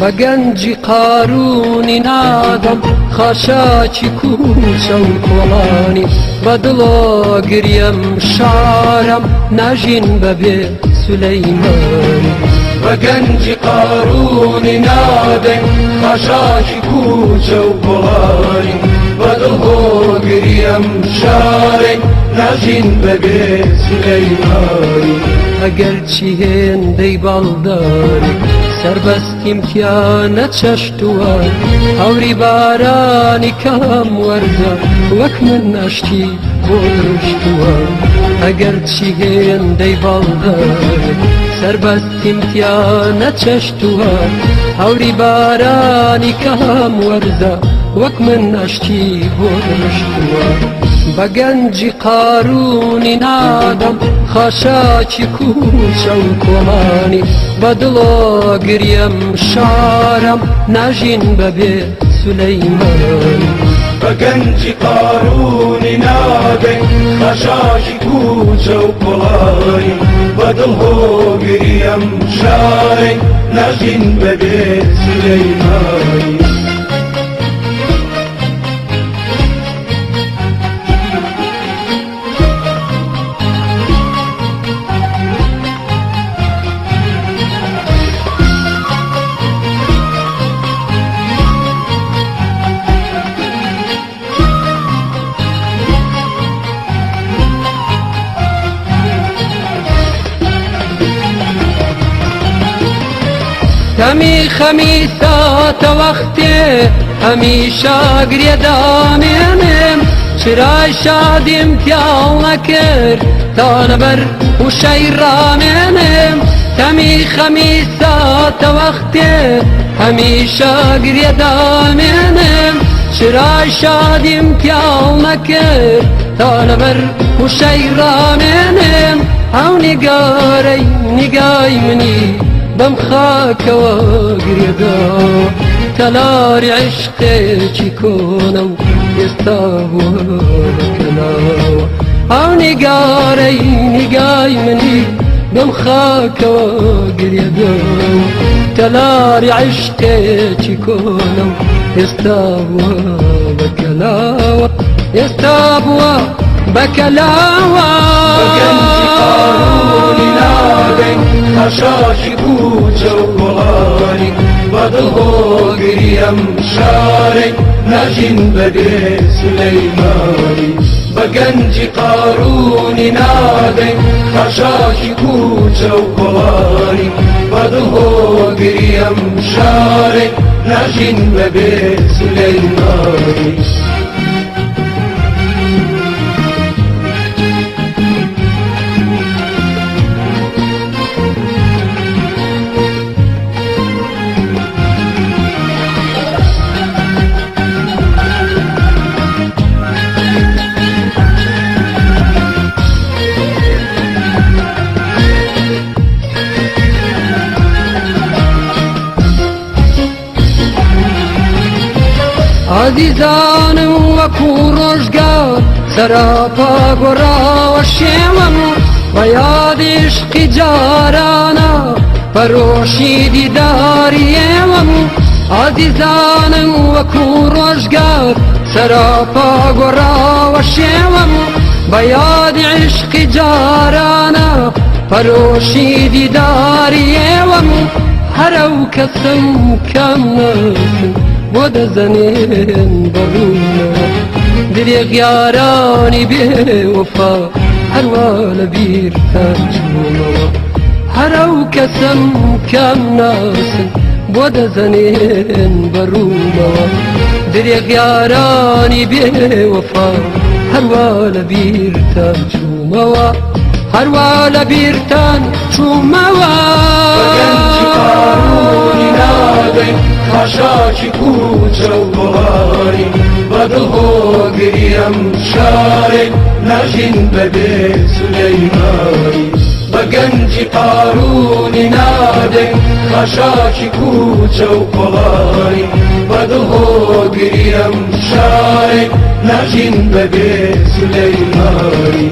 بەگەنجی قارونی نادەم خاشاکی کوچە و کۆڵانی بەدڵۆ گریم شارم ناژین بەبێ سولەیمانی بەگەنجی قارونی نادەم خاشاکی کوچە و کۆڵانی بەدڵۆ گریم شارم ناژین بەبێ سولەیمانی ئەگەر چی هێندەی باڵداری سربەستیم تیانە چەشتووە هەوری بارانی کەم وەرزە وەک من ناشتی بۆ دروشتووە ئەگەر چی هێندەی باڵداری سربەستیم تیانە چەشتووە هەوری بارانی کەم وەرزە وەک من ناشتی بۆ دروشتووە بەگەنجی قارونی نادەم خاشاکی کوچە و کۆڵانی بەدڵۆ گریم شارم ناژین بەبێ سولەیمانی بەگەنجی قارونی نادەم خاشاکی کوچە و کۆڵانی بەدڵۆ گریم شارم ناژین بەبێ سولەیمانی هەمی خەمیساتە وەختێ هەمیشە گرێدامێنم چرای شادیم پیاڵ نەکرد تا لەبەر وشەی ڕامێنم هەمی خەمیساتە وەختێ هەمیشە گرێدامێنم چرای شادیم پیاڵ نەکرد تا لەبەر وشەی ڕامێنم ئەو نیگارەی نیگای منی بەم خاکەوە گرێدا تەلاری عشقێکی کۆنە و ئێستا بووە بەکەلاوە ئەو نیگارەی نیگای منی بەم خاکەوە گرێدا تەلاری عشقێکی کۆنە و ئێستا بووە بەکەلاوە ئێستا بووە بەکەلاوە بەگەنجی قارونی نادەم خاشاکی کوچە و کۆڵانی بەدڵۆ گریم شارم ناژین بەبێ سولەیمانی بەگەنجی قارونی نادەم خاشاکی کوچە و کۆڵانی بەدڵۆ گریم شارم ناژین بەبێ سولەیمانی عزیزانم وەکو ڕۆژگار سەراپا گۆڕاوە شێوەم بە یادی عشقی جارانە بەرۆشی دیداری ئێوەم عزیزانم وەکو ڕۆژگار سەراپا گۆڕاوە شێوەم بە یادی عشقی جارانە بەرۆشی دیداری ئێوەم هەرە و کەسم کەم نەکن بۆ دەزەنێن بەڕوونە درێغ یارانی بێوەفا هەروە لە بیرتان چوونەوە هەرە و کەسم کەم ناسن بۆ دەزەنێن بەڕوونەوە درێغ یارانی بێوەفا هەروە لە بیرتان چوومەوە هەروە لە بیرتان چوومەوە بەگەنجی قارونی نادەین خاشاکی کوچە و گۆڕانی بەدڵهۆگری ئەم شارێک ناژین بەبێ سولەیمانی بەگەنجی قارونی نادەین خاشاکی کوچە و گۆڕانی بەدڵهۆگری ئەم شارێک ناژین بەبێ سولەیمانی